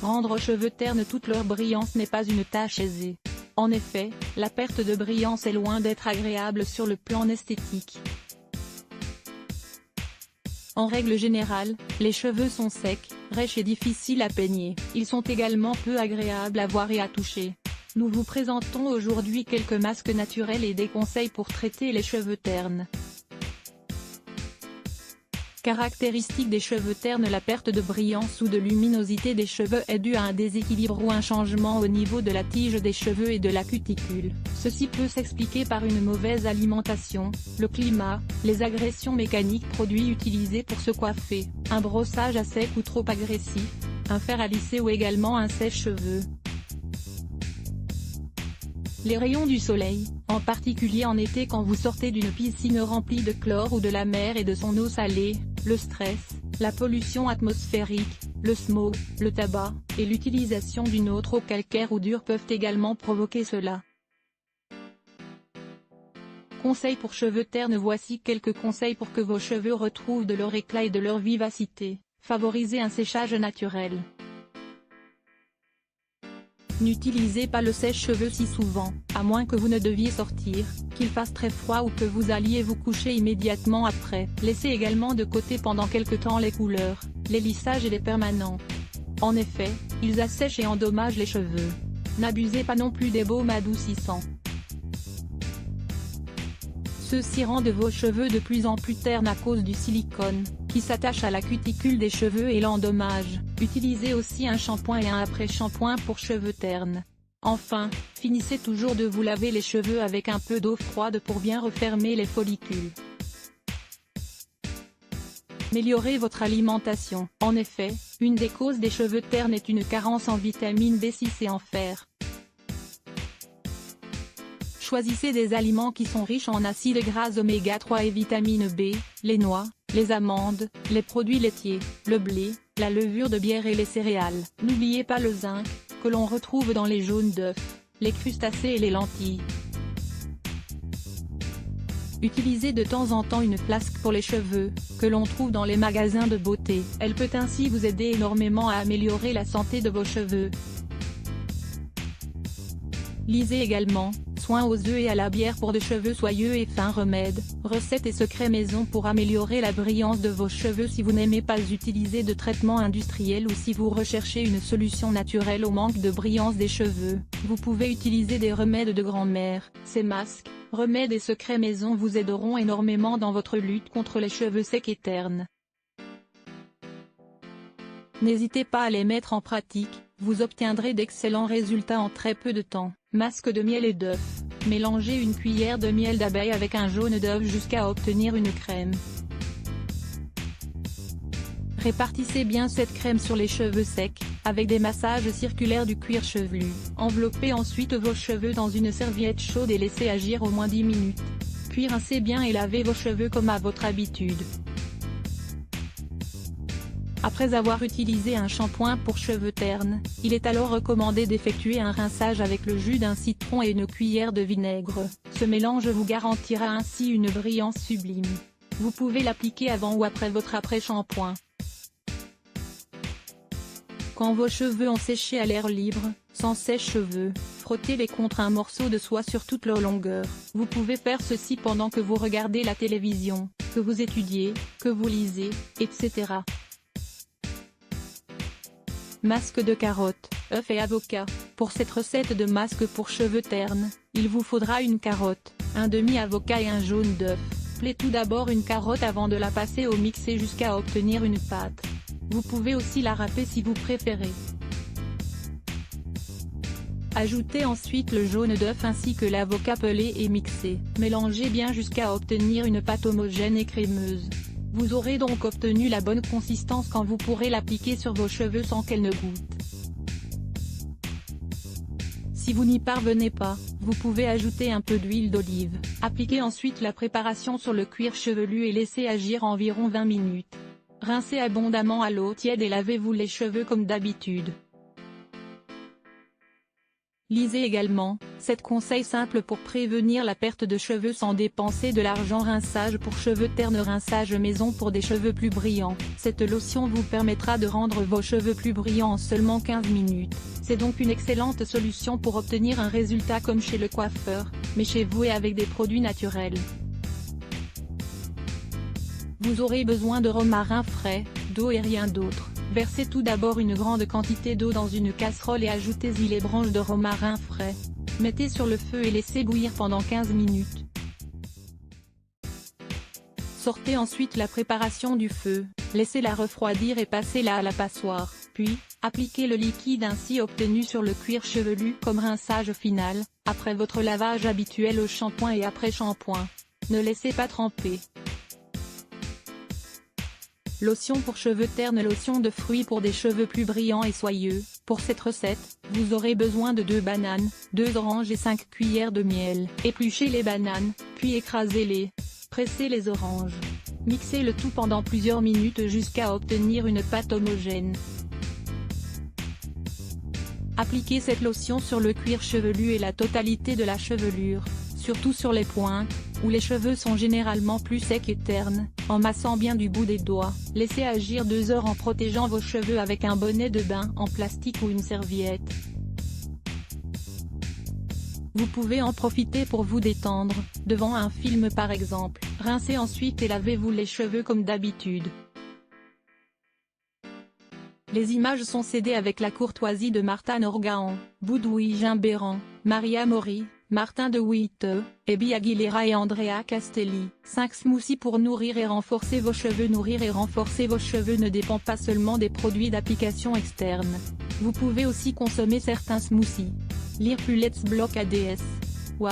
Rendre vos cheveux ternes toute leur brillance n'est pas une tâche aisée. En effet, la perte de brillance est loin d'être agréable sur le plan esthétique. En règle générale, les cheveux sont secs, rêches et difficiles à peigner. Ils sont également peu agréables à voir et à toucher. Nous vous présentons aujourd'hui quelques masques naturels et des conseils pour traiter les cheveux ternes. Caractéristique des cheveux ternes: la perte de brillance ou de luminosité des cheveux est due à un déséquilibre ou un changement au niveau de la tige des cheveux et de la cuticule. Ceci peut s'expliquer par une mauvaise alimentation, le climat, les agressions mécaniques, produits utilisés pour se coiffer, un brossage à sec ou trop agressif, un fer à lisser ou également un sèche-cheveux. Les rayons du soleil, en particulier en été quand vous sortez d'une piscine remplie de chlore ou de la mer et de son eau salée, le stress, la pollution atmosphérique, le smog, le tabac, et l'utilisation d'une autre eau calcaire ou dure peuvent également provoquer cela. Conseils pour cheveux ternes: voici quelques conseils pour que vos cheveux retrouvent de leur éclat et de leur vivacité. Favorisez un séchage naturel. N'utilisez pas le sèche-cheveux si souvent, à moins que vous ne deviez sortir, qu'il fasse très froid ou que vous alliez vous coucher immédiatement après. Laissez également de côté pendant quelque temps les couleurs, les lissages et les permanents. En effet, ils assèchent et endommagent les cheveux. N'abusez pas non plus des baumes adoucissants. Ceux-ci rendent vos cheveux de plus en plus ternes à cause du silicone, qui s'attache à la cuticule des cheveux et l'endommage. Utilisez aussi un shampoing et un après-shampoing pour cheveux ternes. Enfin, finissez toujours de vous laver les cheveux avec un peu d'eau froide pour bien refermer les follicules. Améliorez votre alimentation. En effet, une des causes des cheveux ternes est une carence en vitamine B6 et en fer. Choisissez des aliments qui sont riches en acides gras oméga 3 et vitamine B, les noix, les amandes, les produits laitiers, le blé, la levure de bière et les céréales. N'oubliez pas le zinc, que l'on retrouve dans les jaunes d'œufs, les crustacés et les lentilles. Utilisez de temps en temps une flasque pour les cheveux, que l'on trouve dans les magasins de beauté. Elle peut ainsi vous aider énormément à améliorer la santé de vos cheveux. Lisez également Soins aux œufs et à la bière pour de cheveux soyeux et fins. Remèdes, recettes et secrets maison pour améliorer la brillance de vos cheveux. Si vous n'aimez pas utiliser de traitement industriel ou si vous recherchez une solution naturelle au manque de brillance des cheveux, vous pouvez utiliser des remèdes de grand-mère. Ces masques, remèdes et secrets maison vous aideront énormément dans votre lutte contre les cheveux secs et ternes. N'hésitez pas à les mettre en pratique, vous obtiendrez d'excellents résultats en très peu de temps. Masque de miel et d'œuf. Mélangez une cuillère de miel d'abeille avec un jaune d'œuf jusqu'à obtenir une crème. Répartissez bien cette crème sur les cheveux secs, avec des massages circulaires du cuir chevelu. Enveloppez ensuite vos cheveux dans une serviette chaude et laissez agir au moins 10 minutes. Puis rincez bien et lavez vos cheveux comme à votre habitude. Après avoir utilisé un shampoing pour cheveux ternes, il est alors recommandé d'effectuer un rinçage avec le jus d'un citron et une cuillère de vinaigre. Ce mélange vous garantira ainsi une brillance sublime. Vous pouvez l'appliquer avant ou après votre après-shampoing. Quand vos cheveux ont séché à l'air libre, sans sèche-cheveux, frottez-les contre un morceau de soie sur toute leur longueur. Vous pouvez faire ceci pendant que vous regardez la télévision, que vous étudiez, que vous lisez, etc. Masque de carotte, œuf et avocat. Pour cette recette de masque pour cheveux ternes, il vous faudra une carotte, un demi-avocat et un jaune d'œuf. Pelez tout d'abord une carotte avant de la passer au mixer jusqu'à obtenir une pâte. Vous pouvez aussi la râper si vous préférez. Ajoutez ensuite le jaune d'œuf ainsi que l'avocat pelé et mixé. Mélangez bien jusqu'à obtenir une pâte homogène et crémeuse. Vous aurez donc obtenu la bonne consistance quand vous pourrez l'appliquer sur vos cheveux sans qu'elle ne goûte. Si vous n'y parvenez pas, vous pouvez ajouter un peu d'huile d'olive. Appliquez ensuite la préparation sur le cuir chevelu et laissez agir environ 20 minutes. Rincez abondamment à l'eau tiède et lavez-vous les cheveux comme d'habitude. Lisez également, 7 conseils simples pour prévenir la perte de cheveux sans dépenser de l'argent. Rinçage pour cheveux ternes. Rinçage maison pour des cheveux plus brillants. Cette lotion vous permettra de rendre vos cheveux plus brillants en seulement 15 minutes. C'est donc une excellente solution pour obtenir un résultat comme chez le coiffeur, mais chez vous et avec des produits naturels. Vous aurez besoin de romarin frais, d'eau et rien d'autre. Versez tout d'abord une grande quantité d'eau dans une casserole et ajoutez-y les branches de romarin frais. Mettez sur le feu et laissez bouillir pendant 15 minutes. Sortez ensuite la préparation du feu, laissez-la refroidir et passez-la à la passoire, puis, appliquez le liquide ainsi obtenu sur le cuir chevelu comme rinçage final, après votre lavage habituel au shampoing et après shampoing. Ne laissez pas tremper. Lotion pour cheveux ternes. Lotion de fruits pour des cheveux plus brillants et soyeux. Pour cette recette, vous aurez besoin de 2 bananes, 2 oranges et 5 cuillères de miel. Épluchez les bananes, puis écrasez-les. Pressez les oranges. Mixez le tout pendant plusieurs minutes jusqu'à obtenir une pâte homogène. Appliquez cette lotion sur le cuir chevelu et la totalité de la chevelure, surtout sur les pointes, où les cheveux sont généralement plus secs et ternes, en massant bien du bout des doigts. Laissez agir 2 heures en protégeant vos cheveux avec un bonnet de bain en plastique ou une serviette. Vous pouvez en profiter pour vous détendre, devant un film par exemple. Rincez ensuite et lavez-vous les cheveux comme d'habitude. Les images sont cédées avec la courtoisie de Martha Norgaon, Boudouille Gimbéran, Maria Mori, Martin de Witte, Ebi Aguilera et Andrea Castelli. 5 smoothies pour nourrir et renforcer vos cheveux. Nourrir et renforcer vos cheveux ne dépend pas seulement des produits d'application externes. Vous pouvez aussi consommer certains smoothies. Lire plus Let's Block ADS.